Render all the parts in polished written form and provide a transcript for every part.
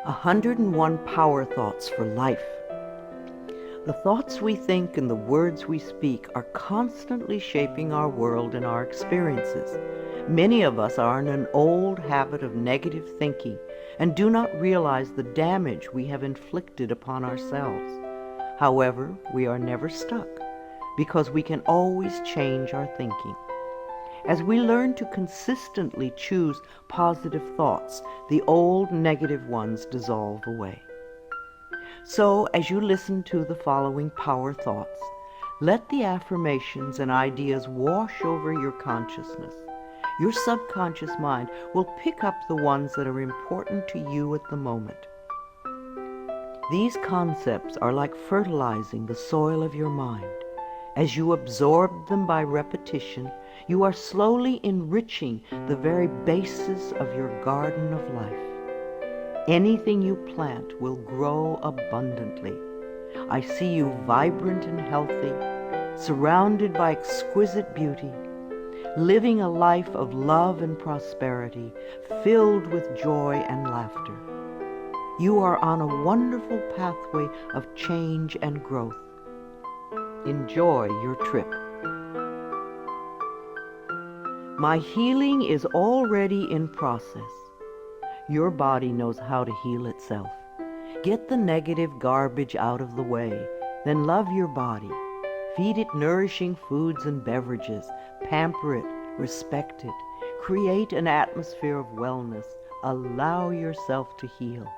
101 Power Thoughts for Life. The thoughts we think and the words we speak are constantly shaping our world and our experiences. Many of us are in an old habit of negative thinking and do not realize the damage we have inflicted upon ourselves. However, we are never stuck because we can always change our thinking. As we learn to consistently choose positive thoughts, the old negative ones dissolve away. So, as you listen to the following power thoughts, let the affirmations and ideas wash over your consciousness. Your subconscious mind will pick up the ones that are important to you at the moment. These concepts are like fertilizing the soil of your mind. As you absorb them by repetition, you are slowly enriching the very basis of your garden of life. Anything you plant will grow abundantly. I see you vibrant and healthy, surrounded by exquisite beauty, living a life of love and prosperity, filled with joy and laughter. You are on a wonderful pathway of change and growth. Enjoy your trip. My healing is already in process. Your body knows how to heal itself. Get the negative garbage out of the way, then love your body. Feed it nourishing foods and beverages. Pamper it, respect it. Create an atmosphere of wellness. Allow yourself to heal.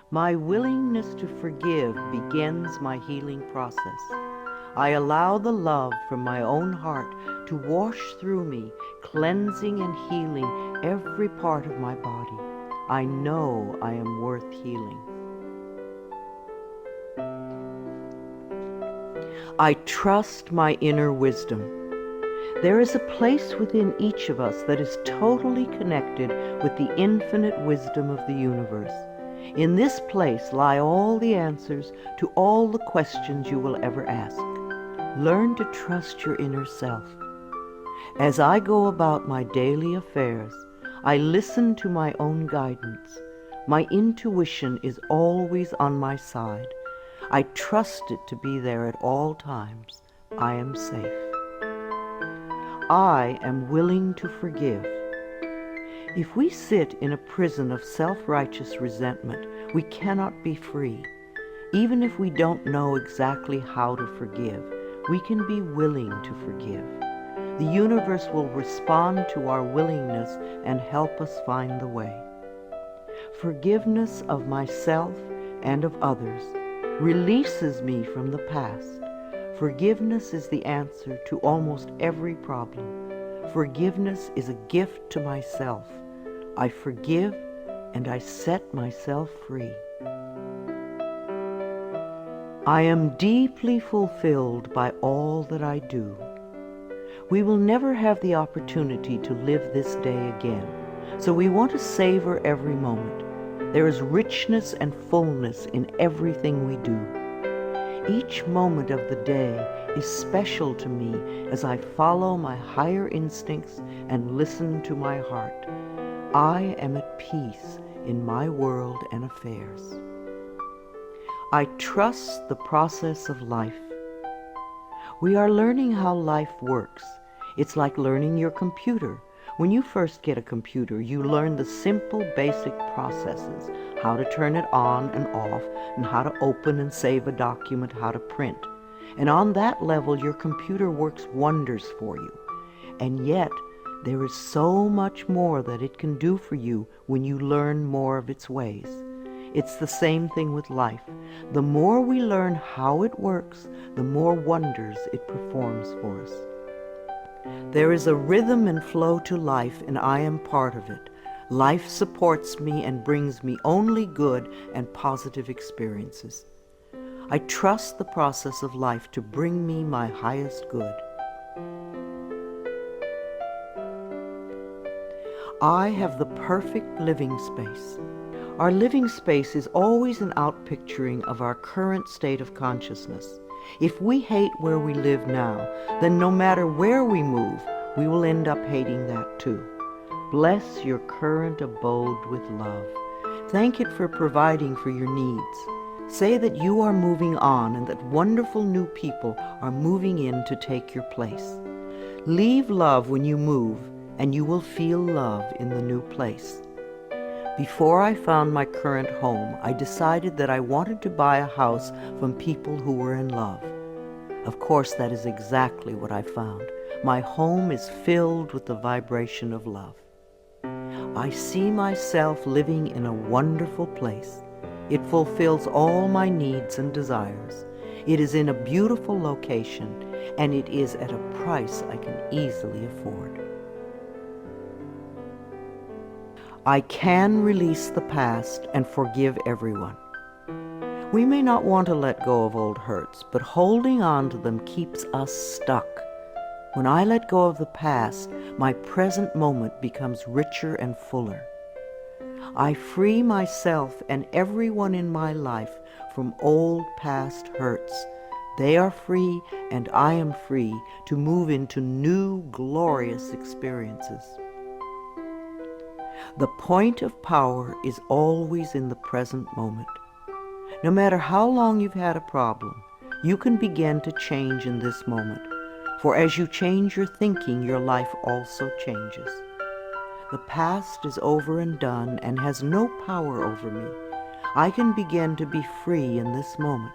My willingness to forgive begins my healing process. I allow the love from my own heart to wash through me, cleansing and healing every part of my body. I know I am worth healing. I trust my inner wisdom. There is a place within each of us that is totally connected with the infinite wisdom of the universe. In this place lie all the answers to all the questions you will ever ask. Learn to trust your inner self. As I go about my daily affairs, I listen to my own guidance. My intuition is always on my side. I trust it to be there at all times. I am safe. I am willing to forgive. If we sit in a prison of self-righteous resentment, we cannot be free. Even if we don't know exactly how to forgive, we can be willing to forgive. The universe will respond to our willingness and help us find the way. Forgiveness of myself and of others releases me from the past. Forgiveness is the answer to almost every problem. Forgiveness is a gift to myself. I forgive and I set myself free. I am deeply fulfilled by all that I do. We will never have the opportunity to live this day again, so we want to savor every moment. There is richness and fullness in everything we do. Each moment of the day is special to me as I follow my higher instincts and listen to my heart. I am at peace in my world and affairs. I trust the process of life. We are learning how life works. It's like learning your computer. When you first get a computer, you learn the simple, basic processes, how to turn it on and off, and how to open and save a document, how to print. And on that level, your computer works wonders for you. And yet, there is so much more that it can do for you when you learn more of its ways. It's the same thing with life. The more we learn how it works, the more wonders it performs for us. There is a rhythm and flow to life, and I am part of it. Life supports me and brings me only good and positive experiences. I trust the process of life to bring me my highest good. I have the perfect living space. Our living space is always an outpicturing of our current state of consciousness. If we hate where we live now, then no matter where we move, we will end up hating that too. Bless your current abode with love. Thank it for providing for your needs. Say that you are moving on and that wonderful new people are moving in to take your place. Leave love when you move, and you will feel love in the new place. Before I found my current home, I decided that I wanted to buy a house from people who were in love. Of course, that is exactly what I found. My home is filled with the vibration of love. I see myself living in a wonderful place. It fulfills all my needs and desires. It is in a beautiful location, and it is at a price I can easily afford. I can release the past and forgive everyone. We may not want to let go of old hurts, but holding on to them keeps us stuck. When I let go of the past, my present moment becomes richer and fuller. I free myself and everyone in my life from old past hurts. They are free, and I am free to move into new, glorious experiences. The point of power is always in the present moment. No matter how long you've had a problem, you can begin to change in this moment. For as you change your thinking, your life also changes. The past is over and done and has no power over me. I can begin to be free in this moment.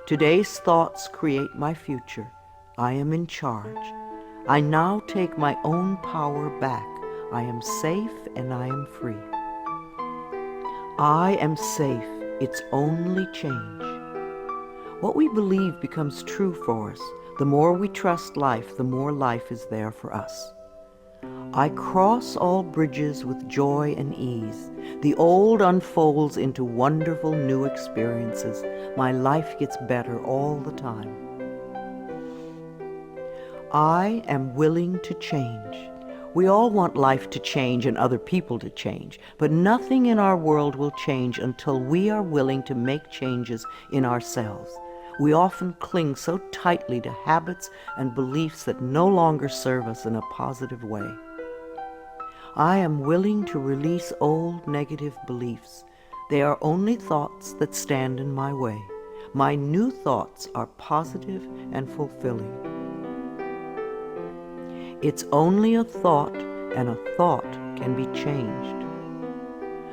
Today's thoughts create my future. I am in charge. I now take my own power back. I am safe and I am free. I am safe. It's only change. What we believe becomes true for us. The more we trust life, the more life is there for us. I cross all bridges with joy and ease. The old unfolds into wonderful new experiences. My life gets better all the time. I am willing to change. We all want life to change and other people to change, but nothing in our world will change until we are willing to make changes in ourselves. We often cling so tightly to habits and beliefs that no longer serve us in a positive way. I am willing to release old negative beliefs. They are only thoughts that stand in my way. My new thoughts are positive and fulfilling. It's only a thought, and a thought can be changed.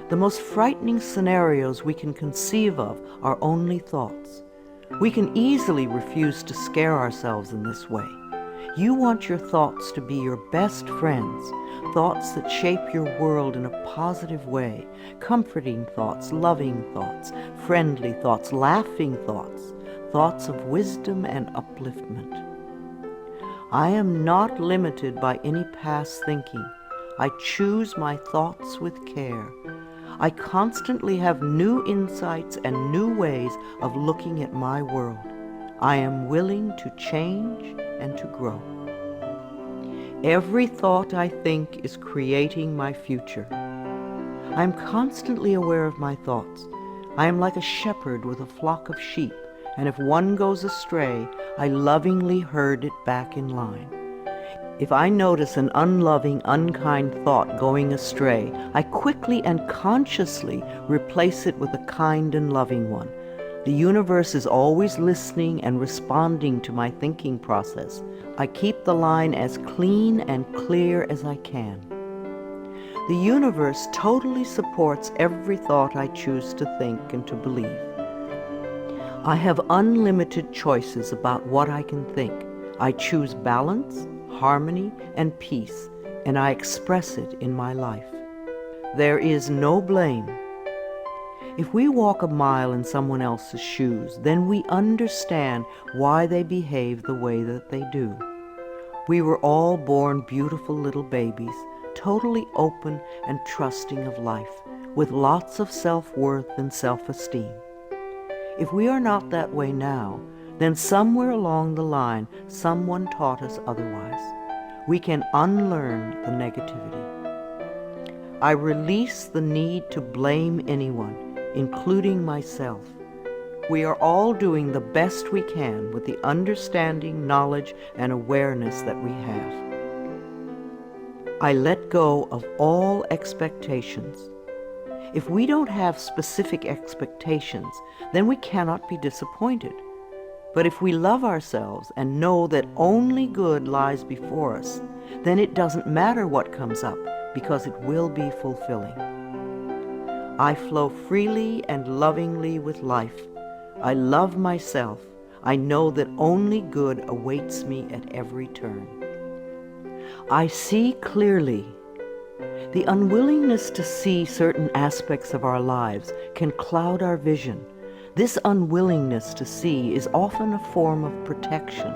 The most frightening scenarios we can conceive of are only thoughts. We can easily refuse to scare ourselves in this way. You want your thoughts to be your best friends, thoughts that shape your world in a positive way, comforting thoughts, loving thoughts, friendly thoughts, laughing thoughts, thoughts of wisdom and upliftment. I am not limited by any past thinking. I choose my thoughts with care. I constantly have new insights and new ways of looking at my world. I am willing to change and to grow. Every thought I think is creating my future. I am constantly aware of my thoughts. I am like a shepherd with a flock of sheep, and if one goes astray, I lovingly herd it back in line. If I notice an unloving, unkind thought going astray, I quickly and consciously replace it with a kind and loving one. The universe is always listening and responding to my thinking process. I keep the line as clean and clear as I can. The universe totally supports every thought I choose to think and to believe. I have unlimited choices about what I can think. I choose balance, harmony, and peace, and I express it in my life. There is no blame. If we walk a mile in someone else's shoes, then we understand why they behave the way that they do. We were all born beautiful little babies, totally open and trusting of life, with lots of self-worth and self-esteem. If we are not that way now, then somewhere along the line, someone taught us otherwise. We can unlearn the negativity. I release the need to blame anyone, including myself. We are all doing the best we can with the understanding, knowledge, and awareness that we have. I let go of all expectations. If we don't have specific expectations, then we cannot be disappointed. But if we love ourselves and know that only good lies before us, then it doesn't matter what comes up, because it will be fulfilling. I flow freely and lovingly with life. I love myself. I know that only good awaits me at every turn. I see clearly. The unwillingness to see certain aspects of our lives can cloud our vision. This unwillingness to see is often a form of protection.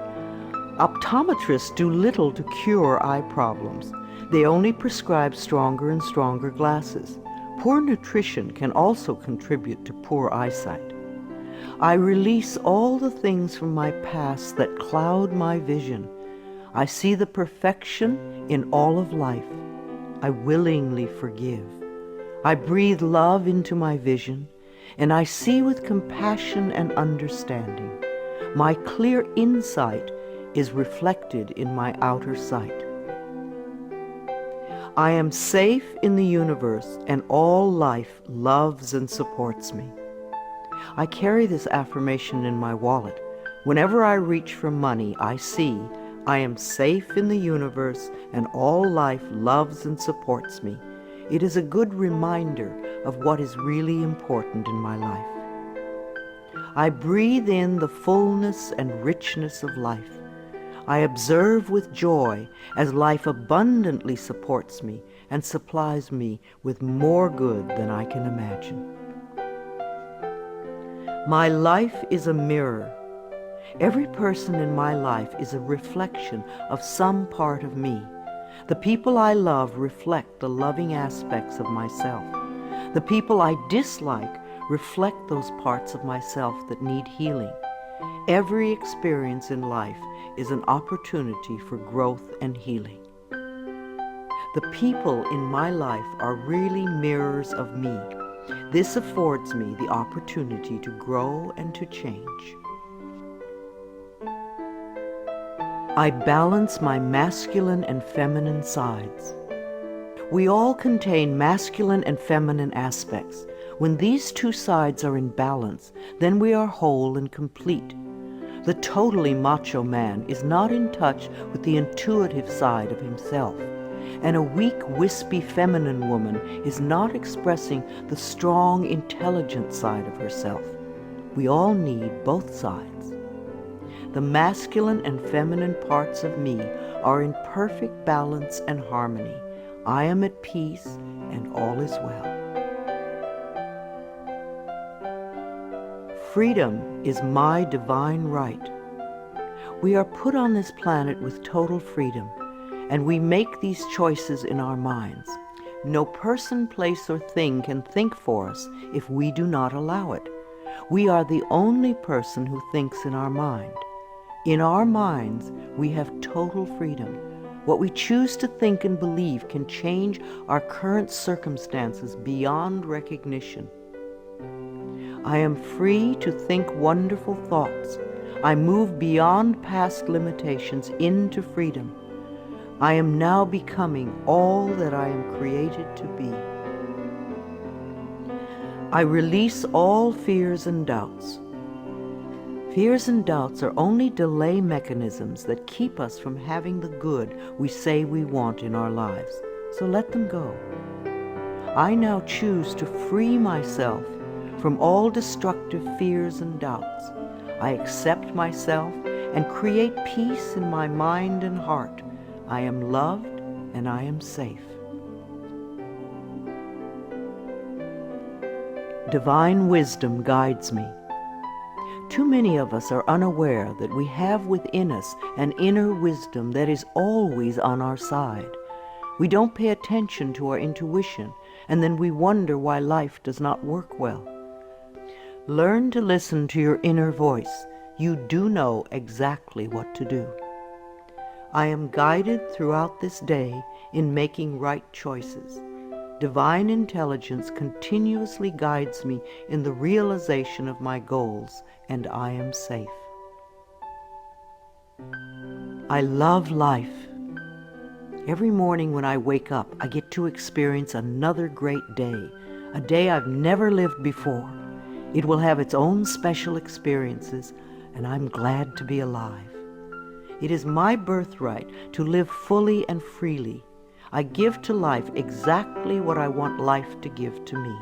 Optometrists do little to cure eye problems. They only prescribe stronger and stronger glasses. Poor nutrition can also contribute to poor eyesight. I release all the things from my past that cloud my vision. I see the perfection in all of life. I willingly forgive. I breathe love into my vision, and I see with compassion and understanding. My clear insight is reflected in my outer sight. I am safe in the universe, and all life loves and supports me. I carry this affirmation in my wallet. Whenever I reach for money, I see I am safe in the universe, and all life loves and supports me. It is a good reminder of what is really important in my life. I breathe in the fullness and richness of life. I observe with joy as life abundantly supports me and supplies me with more good than I can imagine. My life is a mirror. Every person in my life is a reflection of some part of me. The people I love reflect the loving aspects of myself. The people I dislike reflect those parts of myself that need healing. Every experience in life is an opportunity for growth and healing. The people in my life are really mirrors of me. This affords me the opportunity to grow and to change. I balance my masculine and feminine sides. We all contain masculine and feminine aspects. When these two sides are in balance, then we are whole and complete. The totally macho man is not in touch with the intuitive side of himself, and a weak, wispy feminine woman is not expressing the strong, intelligent side of herself. We all need both sides. The masculine and feminine parts of me are in perfect balance and harmony. I am at peace, and all is well. Freedom is my divine right. We are put on this planet with total freedom, and we make these choices in our minds. No person, place, or thing can think for us if we do not allow it. We are the only person who thinks in our mind. In our minds, we have total freedom. What we choose to think and believe can change our current circumstances beyond recognition. I am free to think wonderful thoughts. I move beyond past limitations into freedom. I am now becoming all that I am created to be. I release all fears and doubts. Fears and doubts are only delay mechanisms that keep us from having the good we say we want in our lives, so let them go. I now choose to free myself from all destructive fears and doubts. I accept myself and create peace in my mind and heart. I am loved and I am safe. Divine wisdom guides me. Too many of us are unaware that we have within us an inner wisdom that is always on our side. We don't pay attention to our intuition, and then we wonder why life does not work well. Learn to listen to your inner voice. You do know exactly what to do. I am guided throughout this day in making right choices. Divine intelligence continuously guides me in the realization of my goals, and I am safe. I love life. Every morning when I wake up, I get to experience another great day, a day I've never lived before. It will have its own special experiences, and I'm glad to be alive. It is my birthright to live fully and freely. I give to life exactly what I want life to give to me.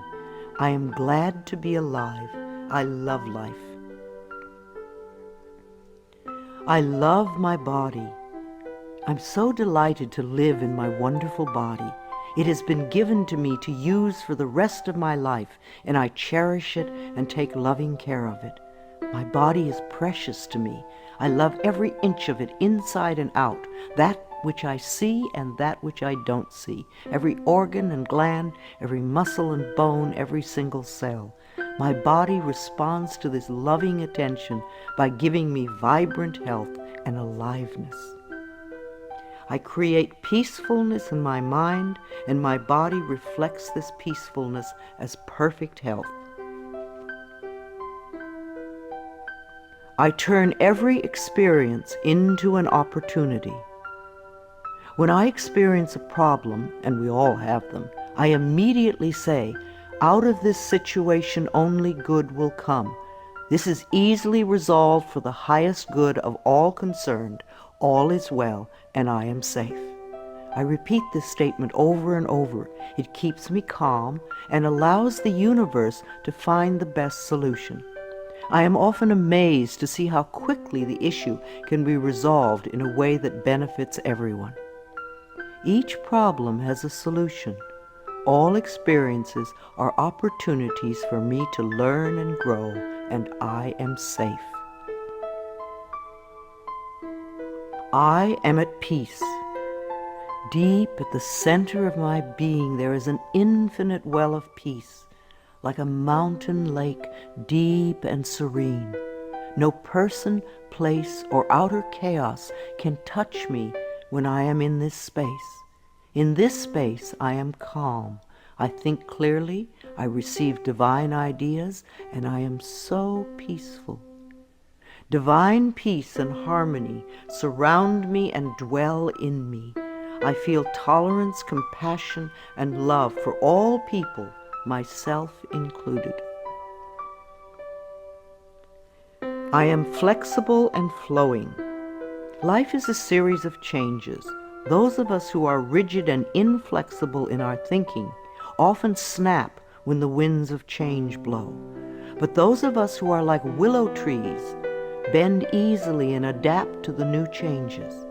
I am glad to be alive. I love life. I love my body. I'm so delighted to live in my wonderful body. It has been given to me to use for the rest of my life, and I cherish it and take loving care of it. My body is precious to me. I love every inch of it, inside and out, that which I see and that which I don't see, every organ and gland, every muscle and bone, every single cell. My body responds to this loving attention by giving me vibrant health and aliveness. I create peacefulness in my mind, and my body reflects this peacefulness as perfect health. I turn every experience into an opportunity. When I experience a problem, and we all have them, I immediately say, out of this situation only good will come. This is easily resolved for the highest good of all concerned. All is well, and I am safe. I repeat this statement over and over. It keeps me calm and allows the universe to find the best solution. I am often amazed to see how quickly the issue can be resolved in a way that benefits everyone. Each problem has a solution. All experiences are opportunities for me to learn and grow, and I am safe. I am at peace. Deep at the center of my being there is an infinite well of peace, like a mountain lake, deep and serene. No person, place, or outer chaos can touch me when I am in this space. In this space I am calm. I think clearly, I receive divine ideas, and I am so peaceful. Divine peace and harmony surround me and dwell in me. I feel tolerance, compassion, and love for all people, myself included. I am flexible and flowing. Life is a series of changes. Those of us who are rigid and inflexible in our thinking often snap when the winds of change blow. But those of us who are like willow trees bend easily and adapt to the new changes.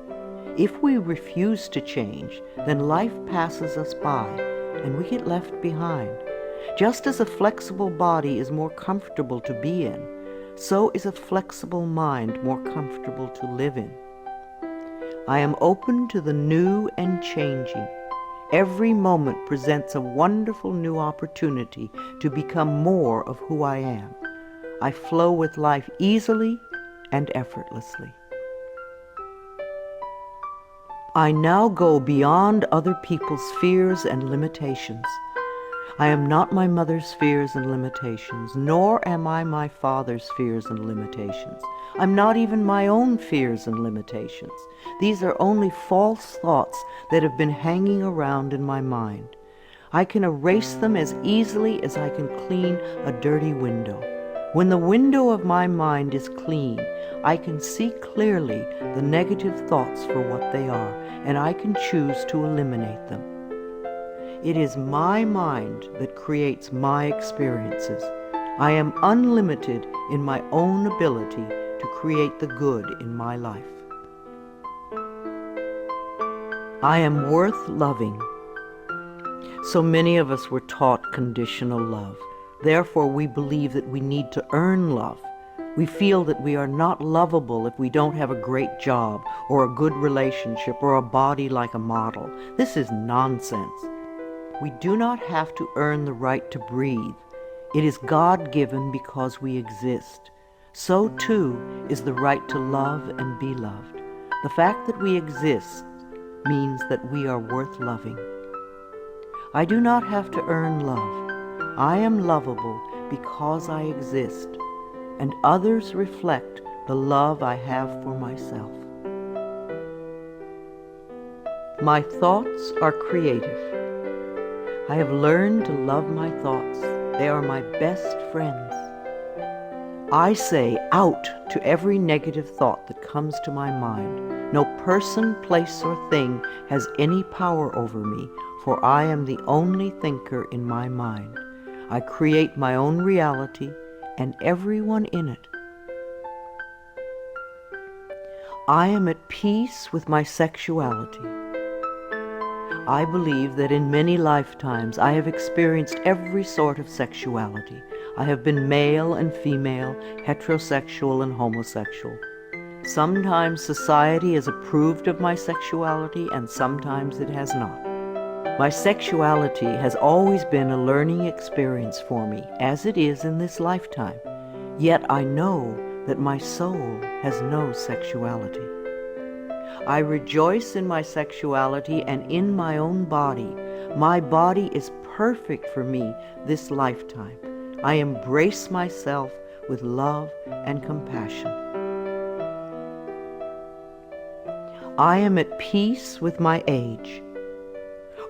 If we refuse to change, then life passes us by and we get left behind. Just as a flexible body is more comfortable to be in, so is a flexible mind more comfortable to live in. I am open to the new and changing. Every moment presents a wonderful new opportunity to become more of who I am. I flow with life easily and effortlessly. I now go beyond other people's fears and limitations. I am not my mother's fears and limitations, nor am I my father's fears and limitations. I'm not even my own fears and limitations. These are only false thoughts that have been hanging around in my mind. I can erase them as easily as I can clean a dirty window. When the window of my mind is clean, I can see clearly the negative thoughts for what they are, and I can choose to eliminate them. It is my mind that creates my experiences. I am unlimited in my own ability to create the good in my life. I am worth loving. So many of us were taught conditional love. Therefore, we believe that we need to earn love. We feel that we are not lovable if we don't have a great job or a good relationship or a body like a model. This is nonsense. We do not have to earn the right to breathe. It is God-given because we exist. So too is the right to love and be loved. The fact that we exist means that we are worth loving. I do not have to earn love. I am lovable because I exist, and others reflect the love I have for myself. My thoughts are creative. I have learned to love my thoughts. They are my best friends. I say out to every negative thought that comes to my mind. No person, place, or thing has any power over me, for I am the only thinker in my mind. I create my own reality and everyone in it. I am at peace with my sexuality. I believe that in many lifetimes I have experienced every sort of sexuality. I have been male and female, heterosexual and homosexual. Sometimes society has approved of my sexuality and sometimes it has not. My sexuality has always been a learning experience for me, as it is in this lifetime. Yet I know that my soul has no sexuality. I rejoice in my sexuality and in my own body. My body is perfect for me this lifetime. I embrace myself with love and compassion. I am at peace with my age.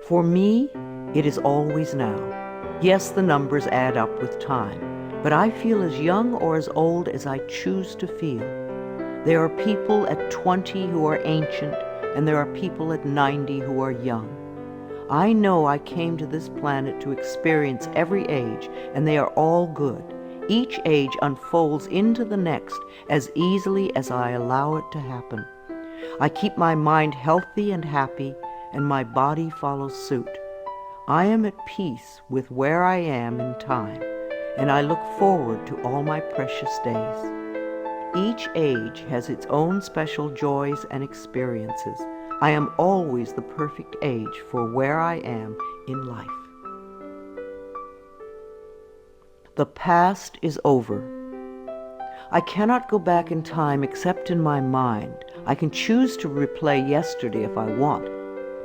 For me, it is always now. Yes, the numbers add up with time, but I feel as young or as old as I choose to feel. There are people at 20 who are ancient, and there are people at 90 who are young. I know I came to this planet to experience every age, and they are all good. Each age unfolds into the next as easily as I allow it to happen. I keep my mind healthy and happy, and my body follows suit. I am at peace with where I am in time, and I look forward to all my precious days. Each age has its own special joys and experiences. I am always the perfect age for where I am in life. The past is over. I cannot go back in time except in my mind. I can choose to replay yesterday if I want,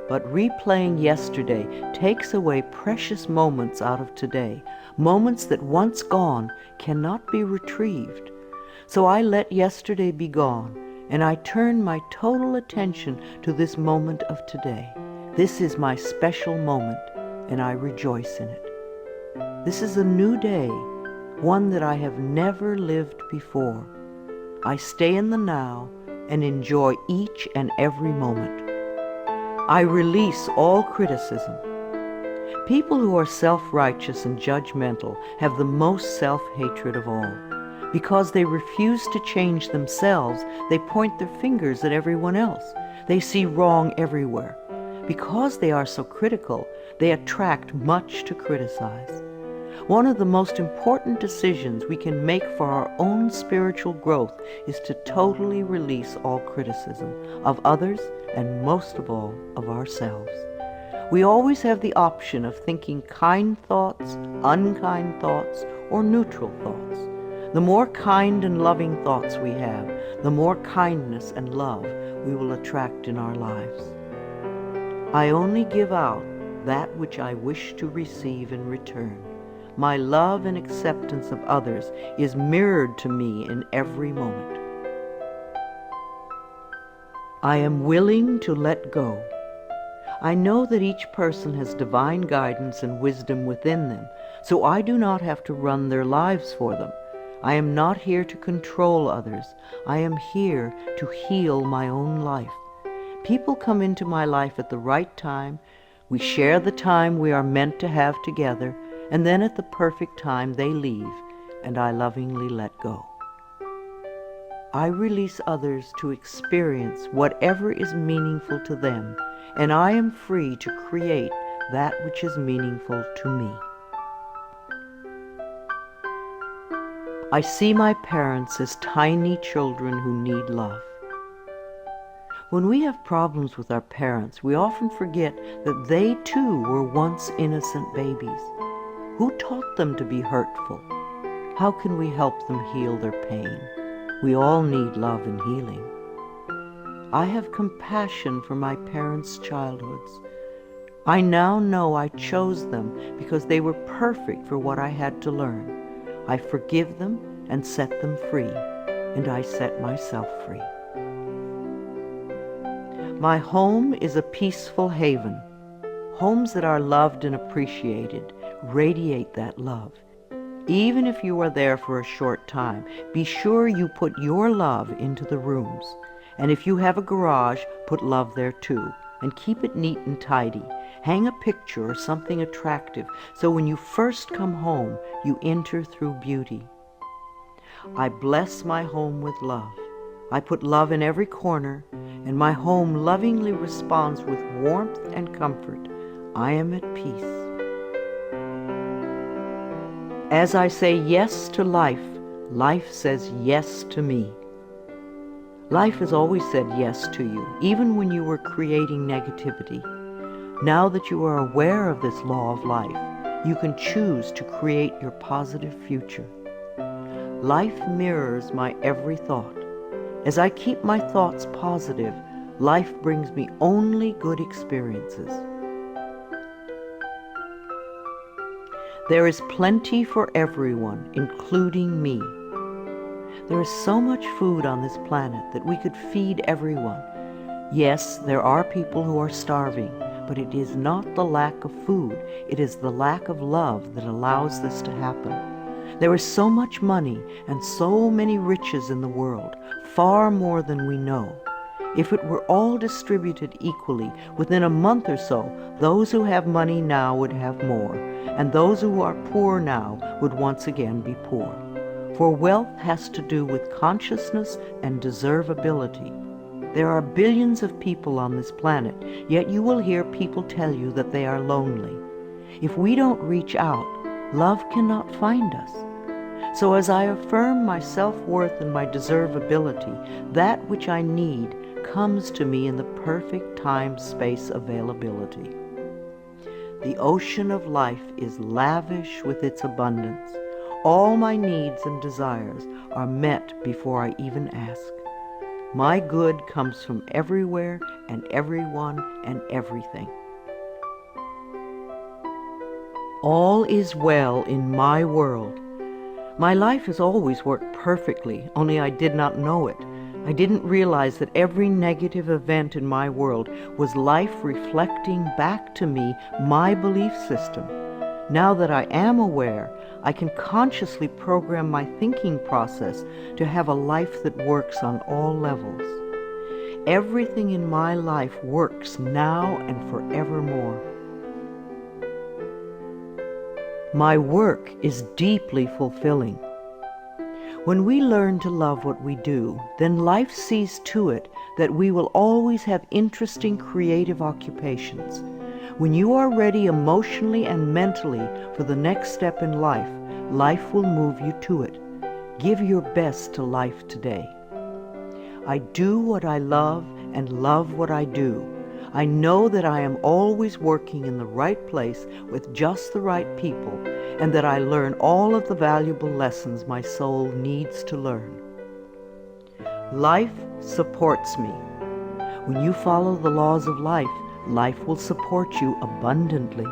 but replaying yesterday takes away precious moments out of today, moments that once gone cannot be retrieved. So I let yesterday be gone, and I turn my total attention to this moment of today. This is my special moment, and I rejoice in it. This is a new day, one that I have never lived before. I stay in the now and enjoy each and every moment. I release all criticism. People who are self-righteous and judgmental have the most self-hatred of all. Because they refuse to change themselves, they point their fingers at everyone else. They see wrong everywhere. Because they are so critical, they attract much to criticize. One of the most important decisions we can make for our own spiritual growth is to totally release all criticism of others and most of all of ourselves. We always have the option of thinking kind thoughts, unkind thoughts, or neutral thoughts. The more kind and loving thoughts we have, the more kindness and love we will attract in our lives. I only give out that which I wish to receive in return. My love and acceptance of others is mirrored to me in every moment. I am willing to let go. I know that each person has divine guidance and wisdom within them, so I do not have to run their lives for them. I am not here to control others. I am here to heal my own life. People come into my life at the right time. We share the time we are meant to have together, and then at the perfect time they leave, and I lovingly let go. I release others to experience whatever is meaningful to them, and I am free to create that which is meaningful to me. I see my parents as tiny children who need love. When we have problems with our parents, we often forget that they too were once innocent babies. Who taught them to be hurtful? How can we help them heal their pain? We all need love and healing. I have compassion for my parents' childhoods. I now know I chose them because they were perfect for what I had to learn. I forgive them and set them free, and I set myself free. My home is a peaceful haven. Homes that are loved and appreciated radiate that love. Even if you are there for a short time, be sure you put your love into the rooms. And if you have a garage, put love there too. And keep it neat and tidy. Hang a picture or something attractive so when you first come home, you enter through beauty. I bless my home with love. I put love in every corner, and my home lovingly responds with warmth and comfort. I am at peace. As I say yes to life, life says yes to me. Life has always said yes to you, even when you were creating negativity. Now that you are aware of this law of life, you can choose to create your positive future. Life mirrors my every thought. As I keep my thoughts positive, life brings me only good experiences. There is plenty for everyone, including me. There is so much food on this planet that we could feed everyone. Yes, there are people who are starving, but it is not the lack of food, it is the lack of love that allows this to happen. There is so much money and so many riches in the world, far more than we know. If it were all distributed equally, within a month or so, those who have money now would have more, and those who are poor now would once again be poor. For wealth has to do with consciousness and deservability. There are billions of people on this planet, yet you will hear people tell you that they are lonely. If we don't reach out, love cannot find us. So as I affirm my self-worth and my deservability, that which I need comes to me in the perfect time-space availability. The ocean of life is lavish with its abundance. All my needs and desires are met before I even ask. My good comes from everywhere and everyone and everything. All is well in my world. My life has always worked perfectly, only I did not know it. I didn't realize that every negative event in my world was life reflecting back to me my belief system. Now that I am aware, I can consciously program my thinking process to have a life that works on all levels. Everything in my life works now and forevermore. My work is deeply fulfilling. When we learn to love what we do, then life sees to it that we will always have interesting creative occupations. When you are ready emotionally and mentally for the next step in life, life will move you to it. Give your best to life today. I do what I love and love what I do. I know that I am always working in the right place with just the right people, and that I learn all of the valuable lessons my soul needs to learn. Life supports me. When you follow the laws of life, life will support you abundantly.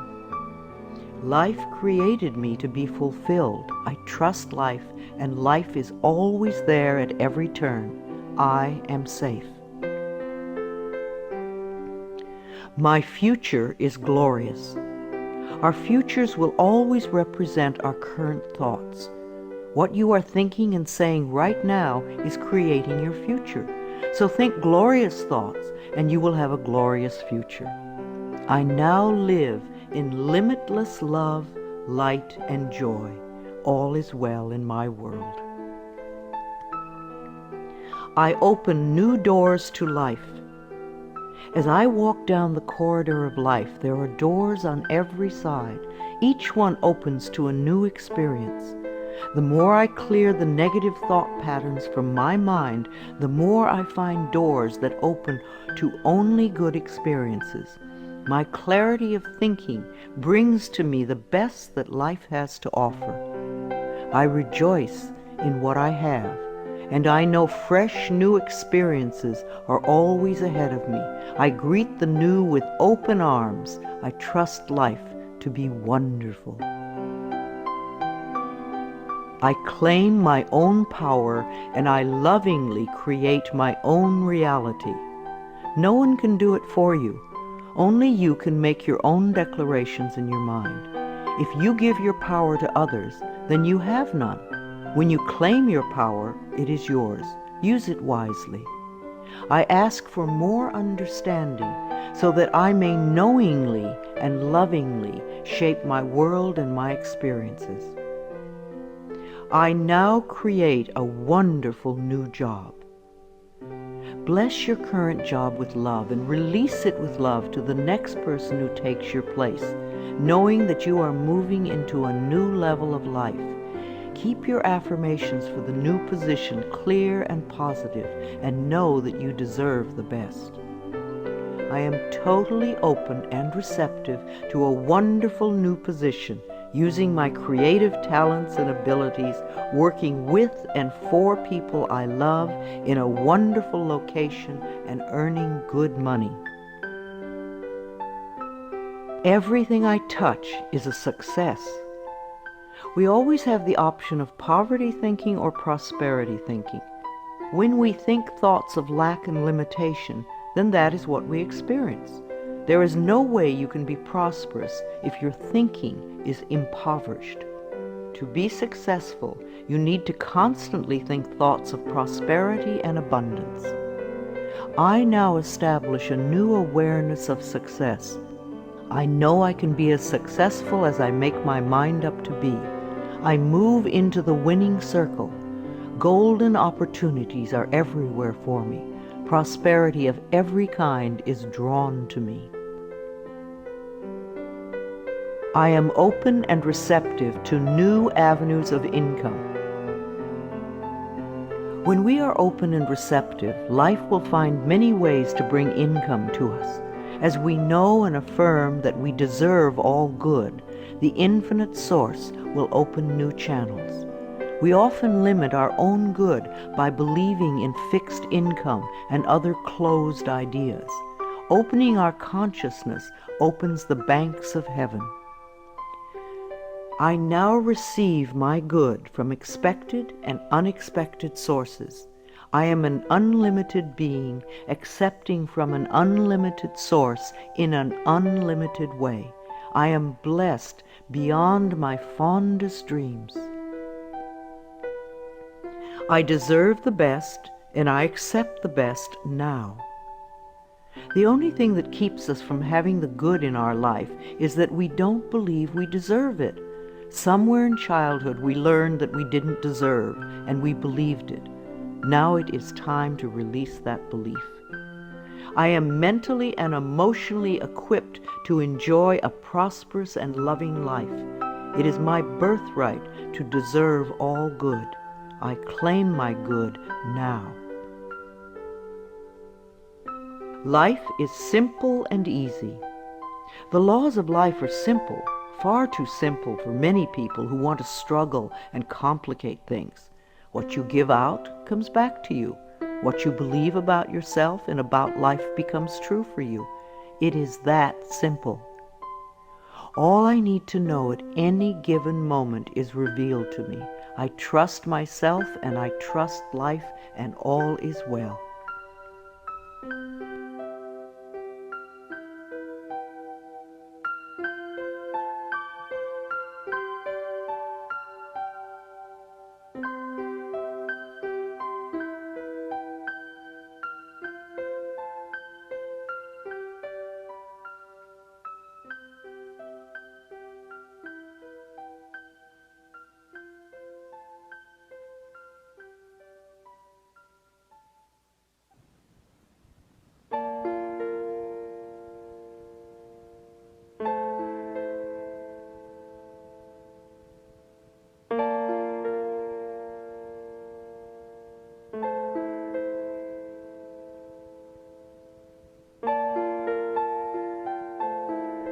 Life created me to be fulfilled. I trust life, and life is always there at every turn. I am safe. My future is glorious. Our futures will always represent our current thoughts. What you are thinking and saying right now is creating your future. So think glorious thoughts, and you will have a glorious future. I now live in limitless love, light, and joy. All is well in my world. I open new doors to life. As I walk down the corridor of life, there are doors on every side. Each one opens to a new experience. The more I clear the negative thought patterns from my mind, the more I find doors that open to only good experiences. My clarity of thinking brings to me the best that life has to offer. I rejoice in what I have, and I know fresh new experiences are always ahead of me. I greet the new with open arms. I trust life to be wonderful. I claim my own power, and I lovingly create my own reality. No one can do it for you. Only you can make your own declarations in your mind. If you give your power to others, then you have none. When you claim your power, it is yours. Use it wisely. I ask for more understanding so that I may knowingly and lovingly shape my world and my experiences. I now create a wonderful new job. Bless your current job with love and release it with love to the next person who takes your place, knowing that you are moving into a new level of life. Keep your affirmations for the new position clear and positive, and know that you deserve the best. I am totally open and receptive to a wonderful new position, using my creative talents and abilities, working with and for people I love in a wonderful location and earning good money. Everything I touch is a success. We always have the option of poverty thinking or prosperity thinking. When we think thoughts of lack and limitation, then that is what we experience. There is no way you can be prosperous if your thinking is impoverished. To be successful, you need to constantly think thoughts of prosperity and abundance. I now establish a new awareness of success. I know I can be as successful as I make my mind up to be. I move into the winning circle. Golden opportunities are everywhere for me. Prosperity of every kind is drawn to me. I am open and receptive to new avenues of income. When we are open and receptive, life will find many ways to bring income to us. As we know and affirm that we deserve all good, the infinite source will open new channels. We often limit our own good by believing in fixed income and other closed ideas. Opening our consciousness opens the banks of heaven. I now receive my good from expected and unexpected sources. I am an unlimited being, accepting from an unlimited source in an unlimited way. I am blessed beyond my fondest dreams. I deserve the best, and I accept the best now. The only thing that keeps us from having the good in our life is that we don't believe we deserve it. Somewhere in childhood we learned that we didn't deserve, and we believed it. Now it is time to release that belief. I am mentally and emotionally equipped to enjoy a prosperous and loving life. It is my birthright to deserve all good. I claim my good now. Life is simple and easy. The laws of life are simple, far too simple for many people who want to struggle and complicate things. What you give out comes back to you. What you believe about yourself and about life becomes true for you. It is that simple. All I need to know at any given moment is revealed to me. I trust myself and I trust life, and all is well.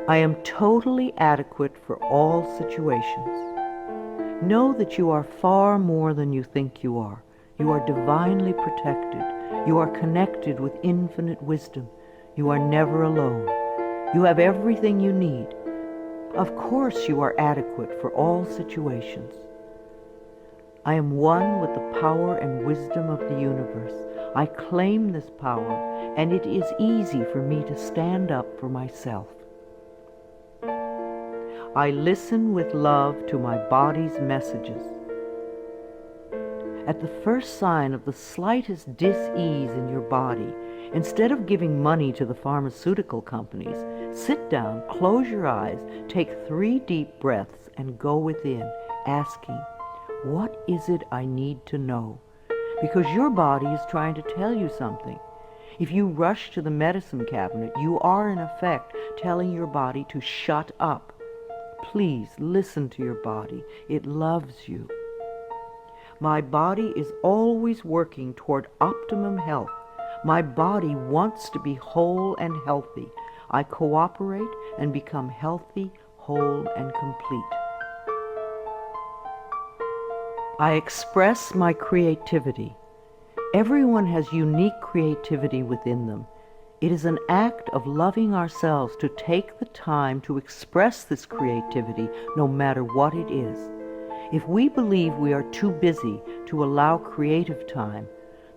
I am totally adequate for all situations. Know that you are far more than you think you are. You are divinely protected. You are connected with infinite wisdom. You are never alone. You have everything you need. Of course you are adequate for all situations. I am one with the power and wisdom of the universe. I claim this power, and it is easy for me to stand up for myself. I listen with love to my body's messages. At the first sign of the slightest dis-ease in your body, instead of giving money to the pharmaceutical companies, sit down, close your eyes, take 3 deep breaths, and go within, asking, what is it I need to know? Because your body is trying to tell you something. If you rush to the medicine cabinet, you are in effect telling your body to shut up. Please listen to your body. It loves you. My body is always working toward optimum health. My body wants to be whole and healthy. I cooperate and become healthy, whole, and complete. I express my creativity. Everyone has unique creativity within them. It is an act of loving ourselves to take the time to express this creativity, no matter what it is. If we believe we are too busy to allow creative time,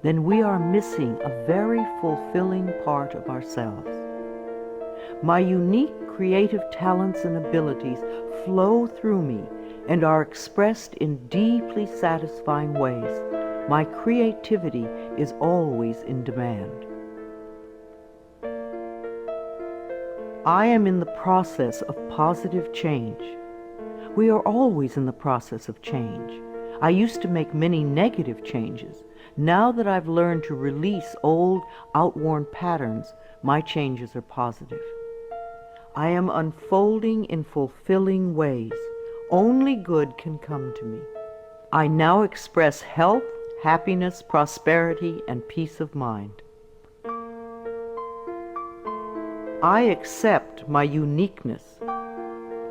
then we are missing a very fulfilling part of ourselves. My unique creative talents and abilities flow through me and are expressed in deeply satisfying ways. My creativity is always in demand. I am in the process of positive change. We are always in the process of change. I used to make many negative changes. Now that I've learned to release old, outworn patterns, my changes are positive. I am unfolding in fulfilling ways. Only good can come to me. I now express health, happiness, prosperity, and peace of mind. I accept my uniqueness.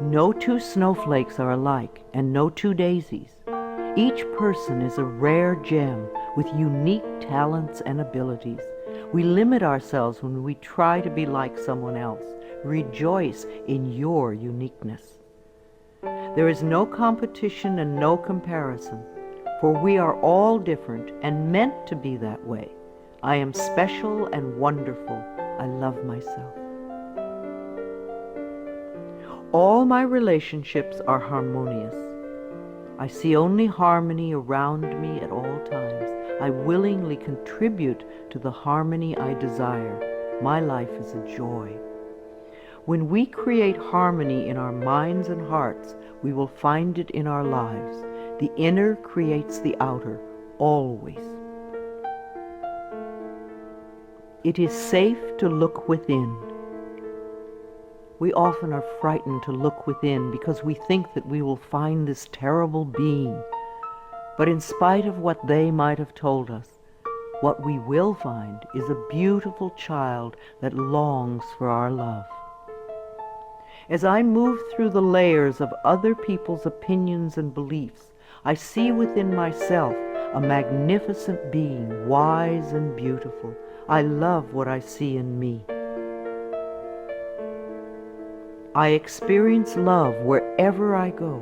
No 2 snowflakes are alike, and no 2 daisies. Each person is a rare gem with unique talents and abilities. We limit ourselves when we try to be like someone else. Rejoice in your uniqueness. There is no competition and no comparison, for we are all different and meant to be that way. I am special and wonderful. I love myself. All my relationships are harmonious. I see only harmony around me at all times. I willingly contribute to the harmony I desire. My life is a joy. When we create harmony in our minds and hearts, we will find it in our lives. The inner creates the outer, always. It is safe to look within. We often are frightened to look within because we think that we will find this terrible being. But in spite of what they might have told us, what we will find is a beautiful child that longs for our love. As I move through the layers of other people's opinions and beliefs, I see within myself a magnificent being, wise and beautiful. I love what I see in me. I experience love wherever I go.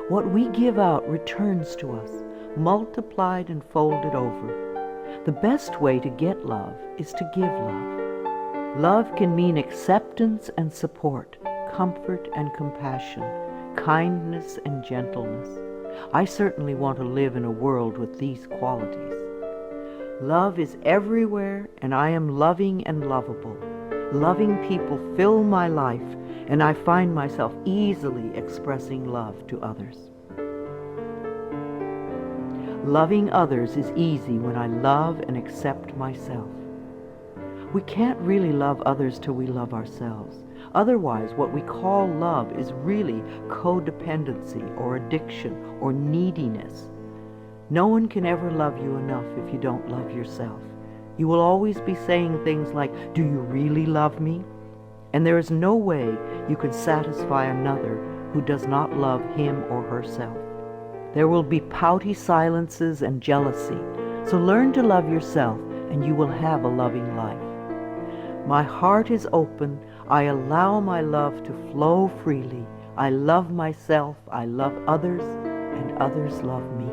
What we give out returns to us, multiplied and folded over. The best way to get love is to give love. Love can mean acceptance and support, comfort and compassion, kindness and gentleness. I certainly want to live in a world with these qualities. Love is everywhere, and I am loving and lovable. Loving people fill my life, and I find myself easily expressing love to others. Loving others is easy when I love and accept myself. We can't really love others till we love ourselves. Otherwise, what we call love is really codependency or addiction or neediness. No one can ever love you enough if you don't love yourself. You will always be saying things like, "Do you really love me?" And there is no way you can satisfy another who does not love him or herself. There will be pouty silences and jealousy, so learn to love yourself and you will have a loving life. My heart is open. I allow my love to flow freely. I love myself, I love others, and others love me.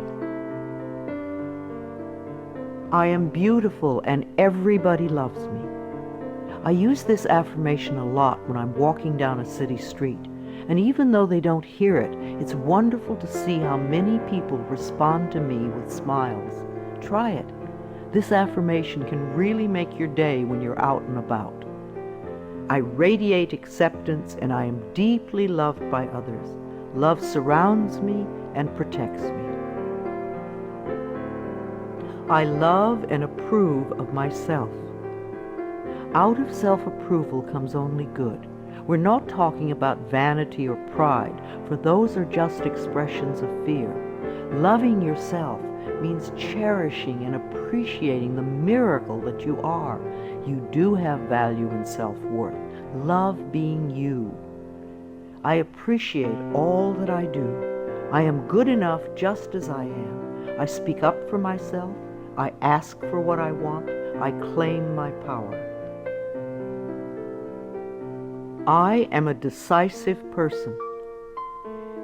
I am beautiful and everybody loves me. I use this affirmation a lot when I'm walking down a city street, and even though they don't hear it, it's wonderful to see how many people respond to me with smiles. Try it. This affirmation can really make your day when you're out and about. I radiate acceptance and I am deeply loved by others. Love surrounds me and protects me. I love and approve of myself. Out of self-approval comes only good. We're not talking about vanity or pride, for those are just expressions of fear. Loving yourself means cherishing and appreciating the miracle that you are. You do have value and self-worth. Love being you. I appreciate all that I do. I am good enough just as I am. I speak up for myself. I ask for what I want. I claim my power. I am a decisive person.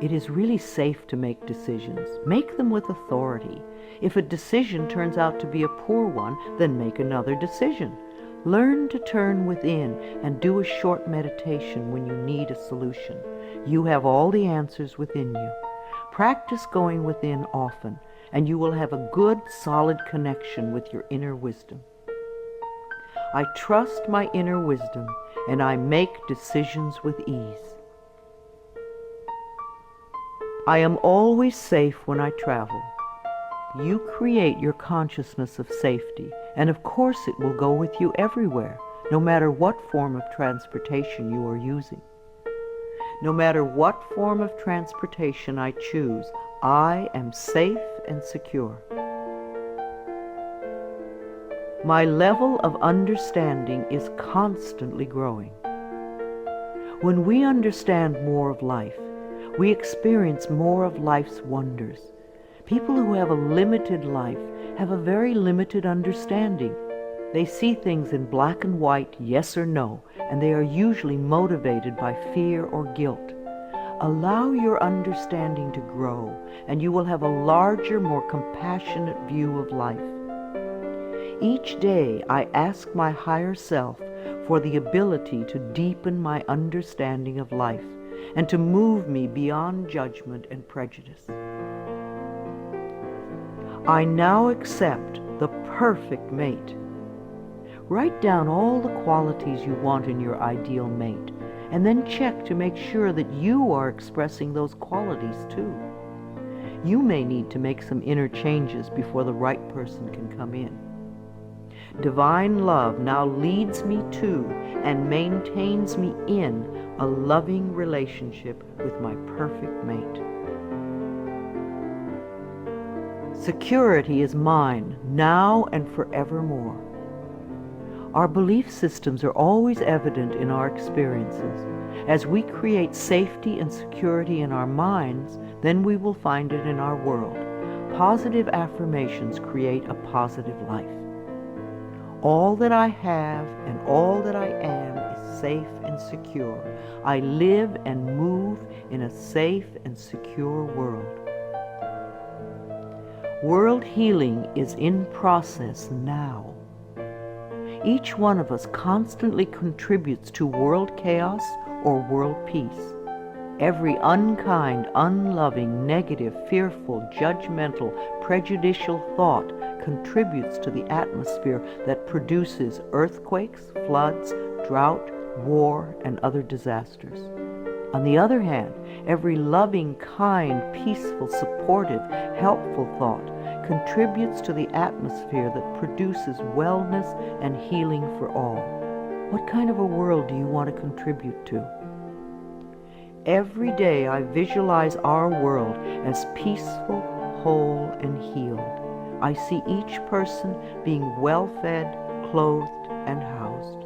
It is really safe to make decisions. Make them with authority. If a decision turns out to be a poor one, then make another decision. Learn to turn within and do a short meditation when you need a solution. You have all the answers within you. Practice going within often, and you will have a good, solid connection with your inner wisdom. I trust my inner wisdom, and I make decisions with ease. I am always safe when I travel. You create your consciousness of safety, and of course it will go with you everywhere, no matter what form of transportation you are using. No matter what form of transportation I choose, I am safe and secure. My level of understanding is constantly growing. When we understand more of life, we experience more of life's wonders. People who have a limited life have a very limited understanding. They see things in black and white, yes or no, and they are usually motivated by fear or guilt. Allow your understanding to grow, and you will have a larger, more compassionate view of life. Each day I ask my higher self for the ability to deepen my understanding of life and to move me beyond judgment and prejudice. I now accept the perfect mate. Write down all the qualities you want in your ideal mate, and then check to make sure that you are expressing those qualities too. You may need to make some inner changes before the right person can come in. Divine love now leads me to and maintains me in a loving relationship with my perfect mate. Security is mine now and forevermore. Our belief systems are always evident in our experiences. As we create safety and security in our minds, then we will find it in our world. Positive affirmations create a positive life. All that I have and all that I am is safe and secure. I live and move in a safe and secure world. World healing is in process now. Each one of us constantly contributes to world chaos or world peace. Every unkind, unloving, negative, fearful, judgmental, prejudicial thought contributes to the atmosphere that produces earthquakes, floods, drought, war, and other disasters. On the other hand, every loving, kind, peaceful, supportive, helpful thought contributes to the atmosphere that produces wellness and healing for all. What kind of a world do you want to contribute to? Every day I visualize our world as peaceful, whole, and healed. I see each person being well-fed, clothed, and housed.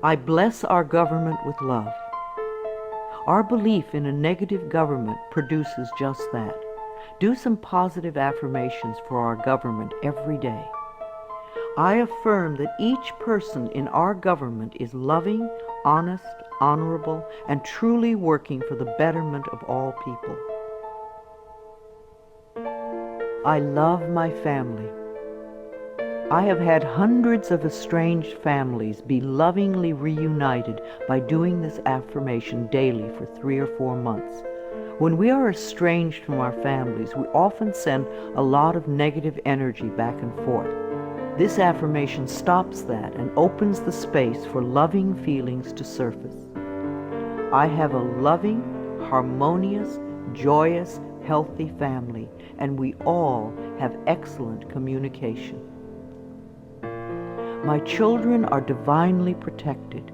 I bless our government with love. Our belief in a negative government produces just that. Do some positive affirmations for our government every day. I affirm that each person in our government is loving, honest, honorable, and truly working for the betterment of all people. I love my family. I have had hundreds of estranged families be lovingly reunited by doing this affirmation daily for 3 or 4 months. When we are estranged from our families, we often send a lot of negative energy back and forth. This affirmation stops that and opens the space for loving feelings to surface. I have a loving, harmonious, joyous, healthy family, and we all have excellent communication. My children are divinely protected.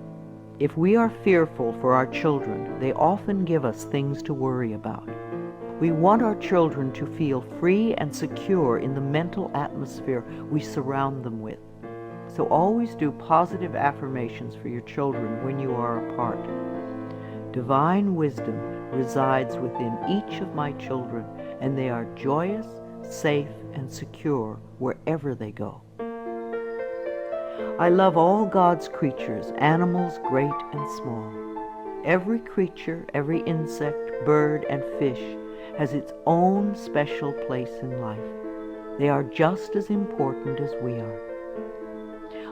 If we are fearful for our children, they often give us things to worry about. We want our children to feel free and secure in the mental atmosphere we surround them with. So always do positive affirmations for your children when you are apart. Divine wisdom resides within each of my children, and they are joyous, safe, and secure wherever they go. I love all God's creatures, animals great and small. Every creature, every insect, bird, and fish has its own special place in life. They are just as important as we are.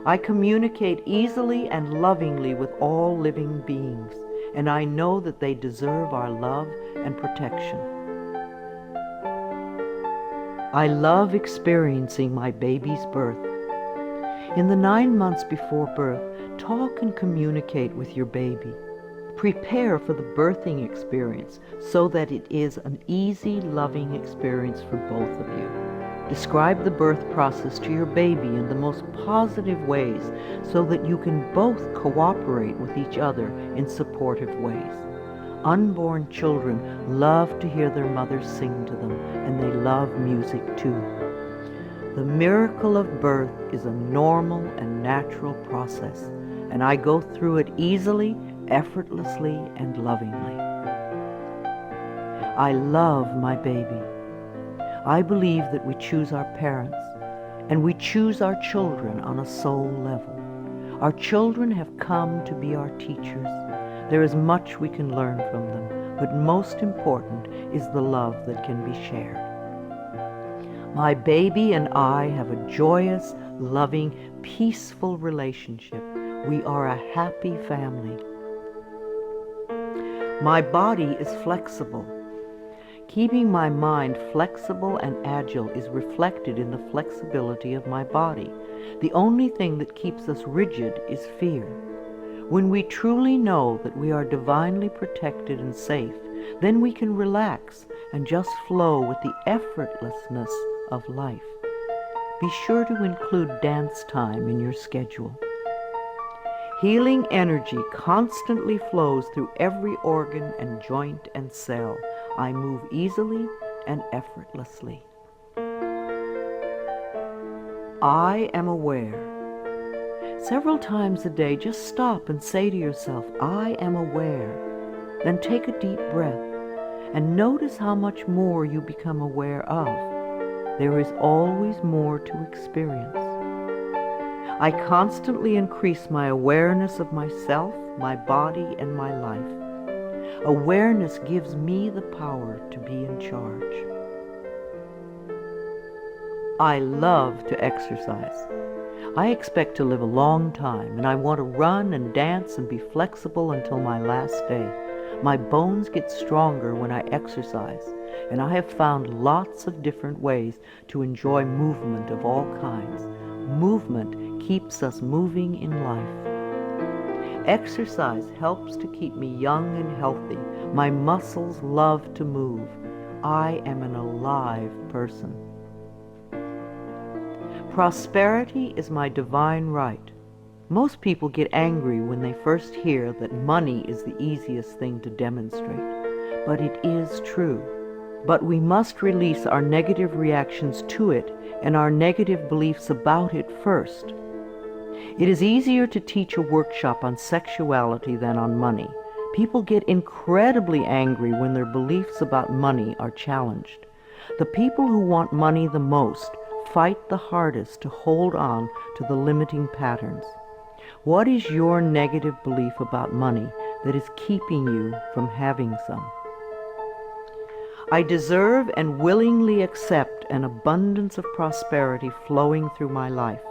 I communicate easily and lovingly with all living beings, and I know that they deserve our love and protection. I love experiencing my baby's birth. In the 9 months before birth, talk and communicate with your baby. Prepare for the birthing experience so that it is an easy, loving experience for both of you. Describe the birth process to your baby in the most positive ways so that you can both cooperate with each other in supportive ways. Unborn children love to hear their mothers sing to them, and they love music too. The miracle of birth is a normal and natural process, and I go through it easily, effortlessly, and lovingly. I love my baby. I believe that we choose our parents, and we choose our children on a soul level. Our children have come to be our teachers. There is much we can learn from them, but most important is the love that can be shared. My baby and I have a joyous, loving, peaceful relationship. We are a happy family. My body is flexible. Keeping my mind flexible and agile is reflected in the flexibility of my body. The only thing that keeps us rigid is fear. When we truly know that we are divinely protected and safe, then we can relax and just flow with the effortlessness of life. Be sure to include dance time in your schedule. Healing energy constantly flows through every organ and joint and cell. I move easily and effortlessly. I am aware. Several times a day, just stop and say to yourself, I am aware. Then take a deep breath and notice how much more you become aware of. There is always more to experience. I constantly increase my awareness of myself, my body, and my life. Awareness gives me the power to be in charge. I love to exercise. I expect to live a long time, and I want to run and dance and be flexible until my last day. My bones get stronger when I exercise, and I have found lots of different ways to enjoy movement of all kinds. Movement keeps us moving in life. Exercise helps to keep me young and healthy. My muscles love to move. I am an alive person. Prosperity is my divine right. Most people get angry when they first hear that money is the easiest thing to demonstrate, but it is true. But we must release our negative reactions to it and our negative beliefs about it first. It is easier to teach a workshop on sexuality than on money. People get incredibly angry when their beliefs about money are challenged. The people who want money the most fight the hardest to hold on to the limiting patterns. What is your negative belief about money that is keeping you from having some? I deserve and willingly accept an abundance of prosperity flowing through my life.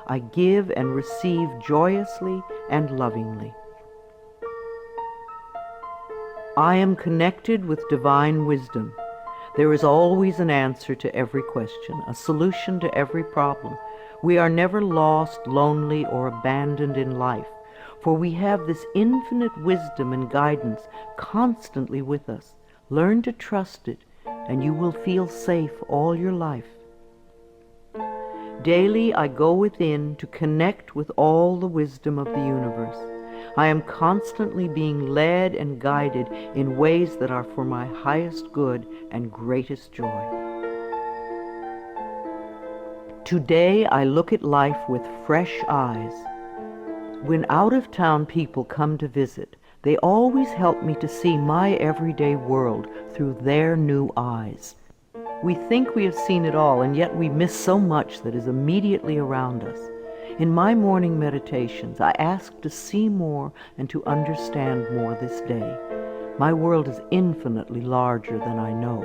I give and receive joyously and lovingly. I am connected with divine wisdom. There is always an answer to every question, a solution to every problem. We are never lost, lonely, or abandoned in life, for we have this infinite wisdom and guidance constantly with us. Learn to trust it, and you will feel safe all your life. Daily I go within to connect with all the wisdom of the universe. I am constantly being led and guided in ways that are for my highest good and greatest joy. Today I look at life with fresh eyes. When out-of-town people come to visit, they always help me to see my everyday world through their new eyes. We think we have seen it all, and yet we miss so much that is immediately around us. In my morning meditations, I ask to see more and to understand more this day. My world is infinitely larger than I know.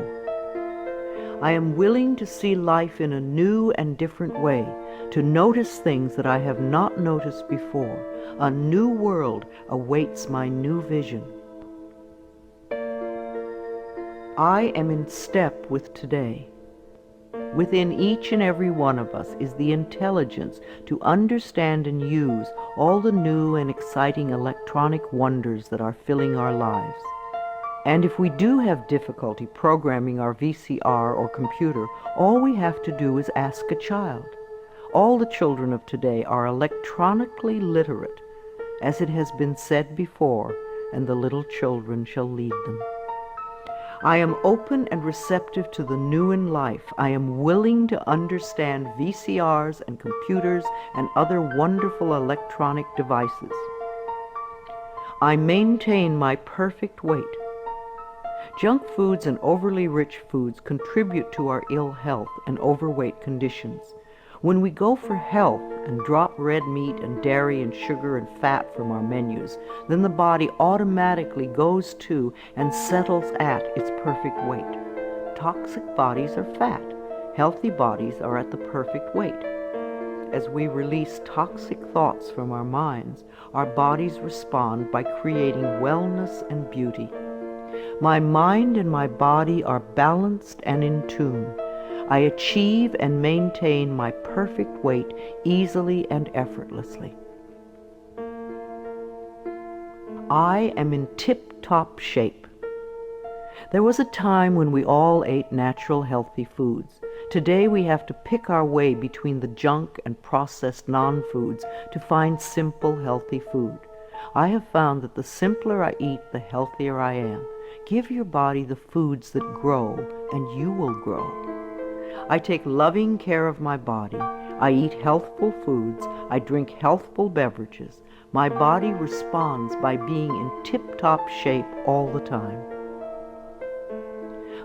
I am willing to see life in a new and different way, to notice things that I have not noticed before. A new world awaits my new vision. I am in step with today. Within each and every one of us is the intelligence to understand and use all the new and exciting electronic wonders that are filling our lives. And if we do have difficulty programming our VCR or computer, all we have to do is ask a child. All the children of today are electronically literate, as it has been said before, and the little children shall lead them. I am open and receptive to the new in life. I am willing to understand VCRs and computers and other wonderful electronic devices. I maintain my perfect weight. Junk foods and overly rich foods contribute to our ill health and overweight conditions. When we go for health and drop red meat and dairy and sugar and fat from our menus, then the body automatically goes to and settles at its perfect weight. Toxic bodies are fat. Healthy bodies are at the perfect weight. As we release toxic thoughts from our minds, our bodies respond by creating wellness and beauty. My mind and my body are balanced and in tune. I achieve and maintain my perfect weight easily and effortlessly. I am in tip-top shape. There was a time when we all ate natural, healthy foods. Today we have to pick our way between the junk and processed non-foods to find simple, healthy food. I have found that the simpler I eat, the healthier I am. Give your body the foods that grow, and you will grow. I take loving care of my body. I eat healthful foods. I drink healthful beverages. My body responds by being in tip-top shape all the time.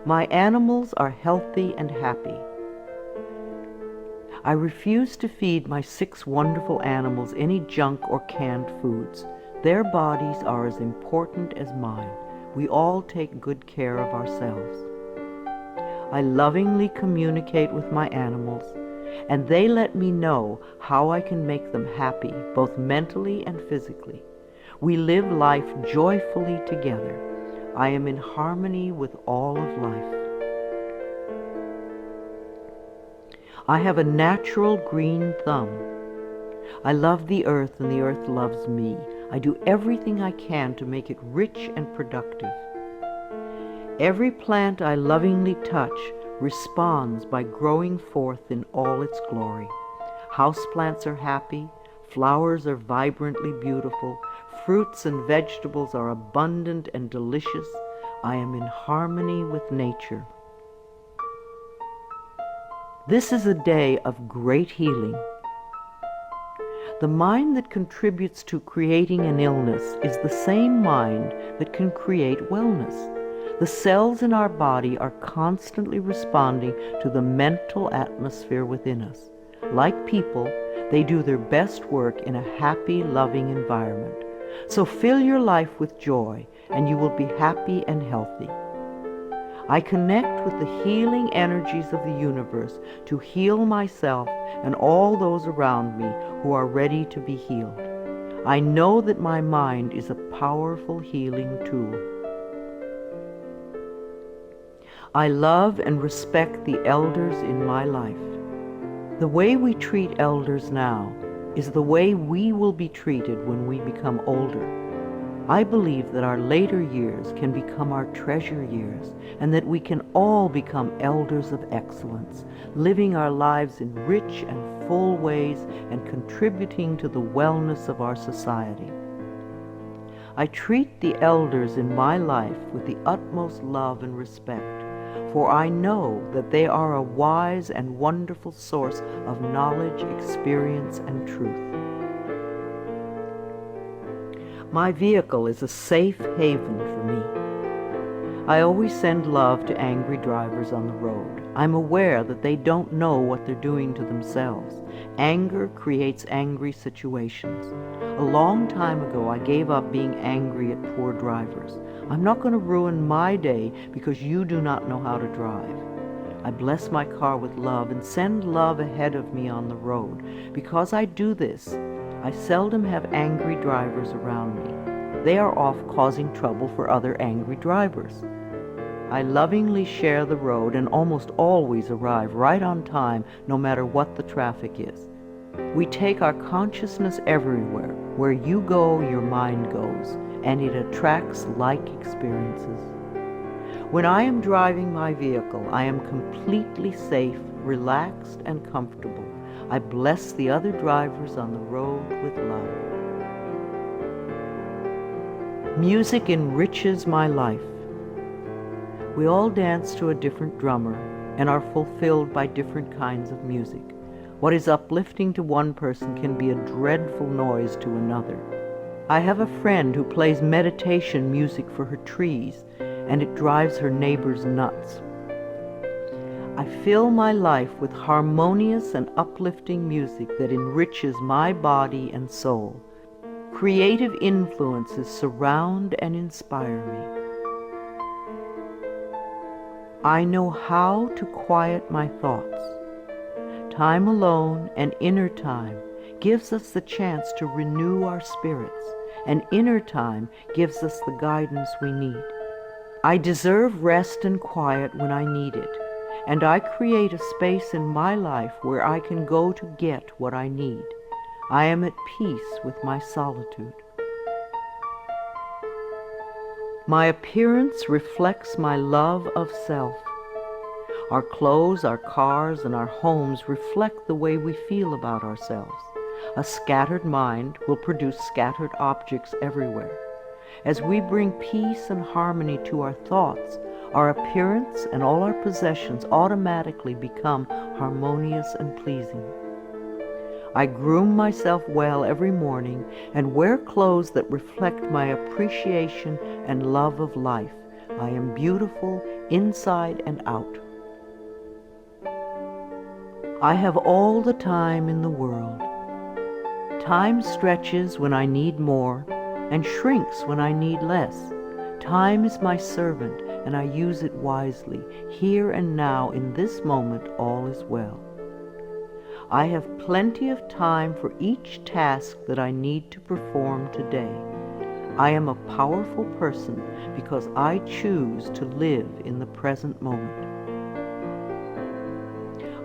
My animals are healthy and happy. I refuse to feed my 6 wonderful animals any junk or canned foods. Their bodies are as important as mine. We all take good care of ourselves. I lovingly communicate with my animals, and they let me know how I can make them happy, both mentally and physically. We live life joyfully together. I am in harmony with all of life. I have a natural green thumb. I love the earth, and the earth loves me. I do everything I can to make it rich and productive. Every plant I lovingly touch responds by growing forth in all its glory. Houseplants are happy, flowers are vibrantly beautiful, fruits and vegetables are abundant and delicious. I am in harmony with nature. This is a day of great healing. The mind that contributes to creating an illness is the same mind that can create wellness. The cells in our body are constantly responding to the mental atmosphere within us. Like people, they do their best work in a happy, loving environment. So fill your life with joy, and you will be happy and healthy. I connect with the healing energies of the universe to heal myself and all those around me who are ready to be healed. I know that my mind is a powerful healing tool. I love and respect the elders in my life. The way we treat elders now is the way we will be treated when we become older. I believe that our later years can become our treasure years, and that we can all become elders of excellence, living our lives in rich and full ways and contributing to the wellness of our society. I treat the elders in my life with the utmost love and respect, for I know that they are a wise and wonderful source of knowledge, experience, and truth. My vehicle is a safe haven for me. I always send love to angry drivers on the road. I'm aware that they don't know what they're doing to themselves. Anger creates angry situations. A long time ago, I gave up being angry at poor drivers. I'm not going to ruin my day because you do not know how to drive. I bless my car with love and send love ahead of me on the road. Because I do this, I seldom have angry drivers around me. They are off causing trouble for other angry drivers. I lovingly share the road and almost always arrive right on time, no matter what the traffic is. We take our consciousness everywhere. Where you go, your mind goes, and it attracts like experiences. When I am driving my vehicle, I am completely safe, relaxed, and comfortable. I bless the other drivers on the road with love. Music enriches my life. We all dance to a different drummer and are fulfilled by different kinds of music. What is uplifting to one person can be a dreadful noise to another. I have a friend who plays meditation music for her trees, and it drives her neighbors nuts. I fill my life with harmonious and uplifting music that enriches my body and soul. Creative influences surround and inspire me. I know how to quiet my thoughts. Time alone and inner time gives us the chance to renew our spirits, and inner time gives us the guidance we need. I deserve rest and quiet when I need it, and I create a space in my life where I can go to get what I need. I am at peace with my solitude. My appearance reflects my love of self. Our clothes, our cars, and our homes reflect the way we feel about ourselves. A scattered mind will produce scattered objects everywhere. As we bring peace and harmony to our thoughts, our appearance and all our possessions automatically become harmonious and pleasing. I groom myself well every morning and wear clothes that reflect my appreciation and love of life. I am beautiful inside and out. I have all the time in the world. Time stretches when I need more and shrinks when I need less. Time is my servant, and I use it wisely. Here and now, in this moment, all is well. I have plenty of time for each task that I need to perform today. I am a powerful person because I choose to live in the present moment.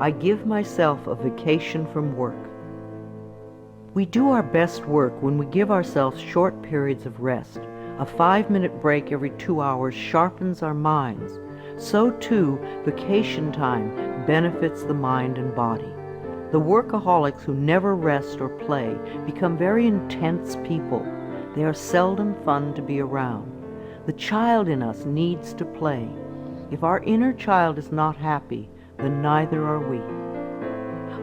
I give myself a vacation from work. We do our best work when we give ourselves short periods of rest. A 5-minute break every 2 hours sharpens our minds. So too, vacation time benefits the mind and body. The workaholics who never rest or play become very intense people. They are seldom fun to be around. The child in us needs to play. If our inner child is not happy, then neither are we.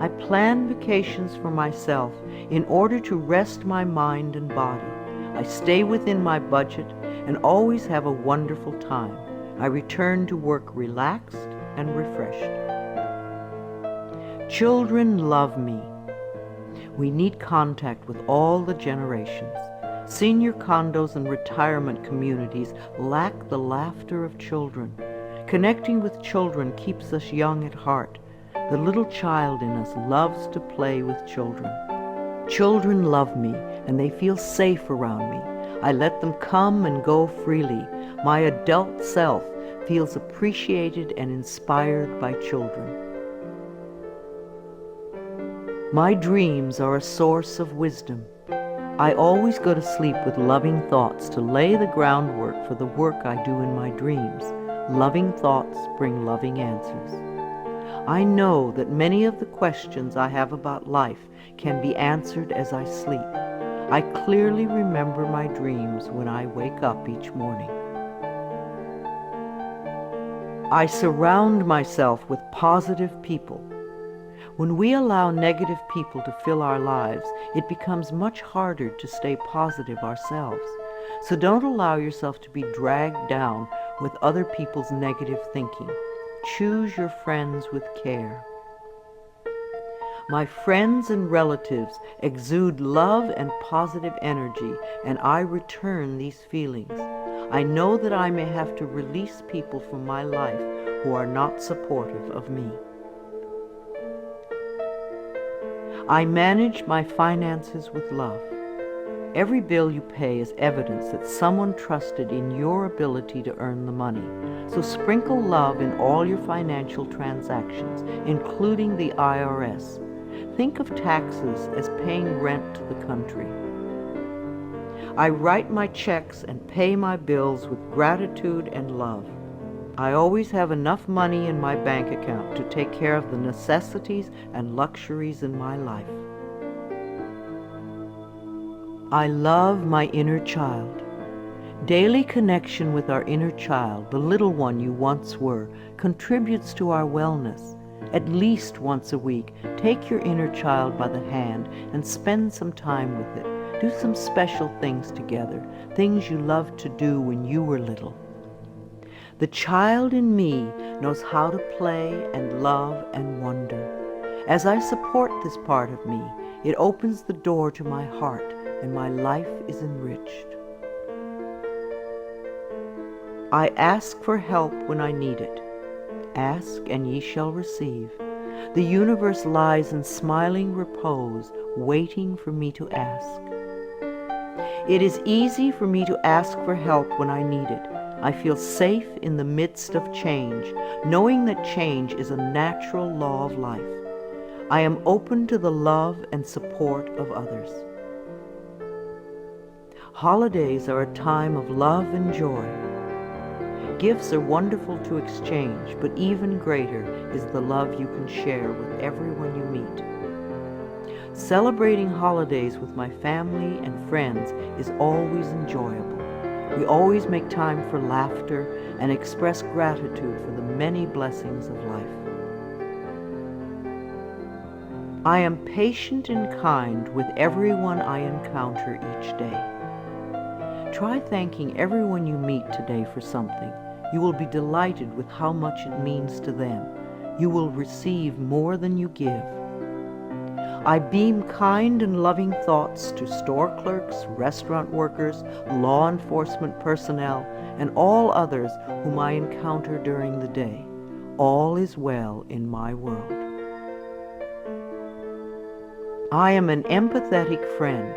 I plan vacations for myself in order to rest my mind and body. I stay within my budget and always have a wonderful time. I return to work relaxed and refreshed. Children love me. We need contact with all the generations. Senior condos and retirement communities lack the laughter of children. Connecting with children keeps us young at heart. The little child in us loves to play with children. Children love me, and they feel safe around me. I let them come and go freely. My adult self feels appreciated and inspired by children. My dreams are a source of wisdom. I always go to sleep with loving thoughts to lay the groundwork for the work I do in my dreams. Loving thoughts bring loving answers. I know that many of the questions I have about life can be answered as I sleep. I clearly remember my dreams when I wake up each morning. I surround myself with positive people. When we allow negative people to fill our lives, it becomes much harder to stay positive ourselves. So don't allow yourself to be dragged down with other people's negative thinking. Choose your friends with care. My friends and relatives exude love and positive energy, and I return these feelings. I know that I may have to release people from my life who are not supportive of me. I manage my finances with love. Every bill you pay is evidence that someone trusted in your ability to earn the money. So sprinkle love in all your financial transactions, including the IRS. Think of taxes as paying rent to the country. I write my checks and pay my bills with gratitude and love. I always have enough money in my bank account to take care of the necessities and luxuries in my life. I love my inner child. Daily connection with our inner child, the little one you once were, contributes to our wellness. At least once a week, take your inner child by the hand and spend some time with it. Do some special things together, things you loved to do when you were little. The child in me knows how to play and love and wonder. As I support this part of me, it opens the door to my heart, and my life is enriched. I ask for help when I need it. Ask, and ye shall receive. The universe lies in smiling repose, waiting for me to ask. It is easy for me to ask for help when I need it. I feel safe in the midst of change, knowing that change is a natural law of life. I am open to the love and support of others. Holidays are a time of love and joy. Gifts are wonderful to exchange, but even greater is the love you can share with everyone you meet. Celebrating holidays with my family and friends is always enjoyable. We always make time for laughter and express gratitude for the many blessings of life. I am patient and kind with everyone I encounter each day. Try thanking everyone you meet today for something. You will be delighted with how much it means to them. You will receive more than you give. I beam kind and loving thoughts to store clerks, restaurant workers, law enforcement personnel, and all others whom I encounter during the day. All is well in my world. I am an empathetic friend.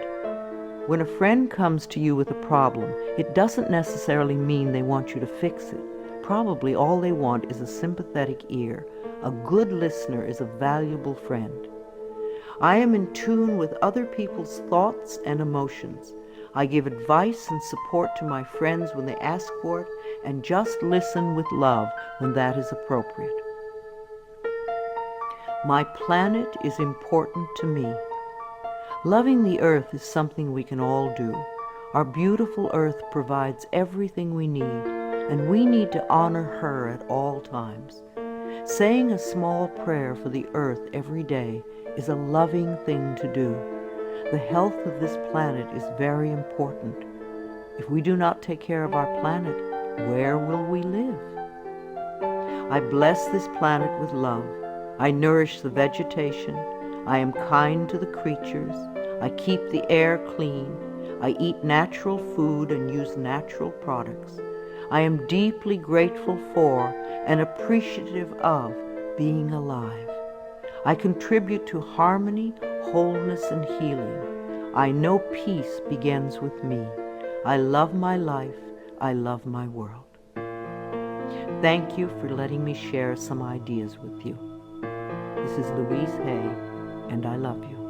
When a friend comes to you with a problem, it doesn't necessarily mean they want you to fix it. Probably all they want is a sympathetic ear. A good listener is a valuable friend. I am in tune with other people's thoughts and emotions. I give advice and support to my friends when they ask for it, and just listen with love when that is appropriate. My planet is important to me. Loving the earth is something we can all do. Our beautiful earth provides everything we need, and we need to honor her at all times. Saying a small prayer for the earth every day is a loving thing to do. The health of this planet is very important. If we do not take care of our planet, where will we live? I bless this planet with love. I nourish the vegetation. I am kind to the creatures. I keep the air clean. I eat natural food and use natural products. I am deeply grateful for and appreciative of being alive. I contribute to harmony, wholeness, and healing. I know peace begins with me. I love my life. I love my world. Thank you for letting me share some ideas with you. This is Louise Hay, and I love you.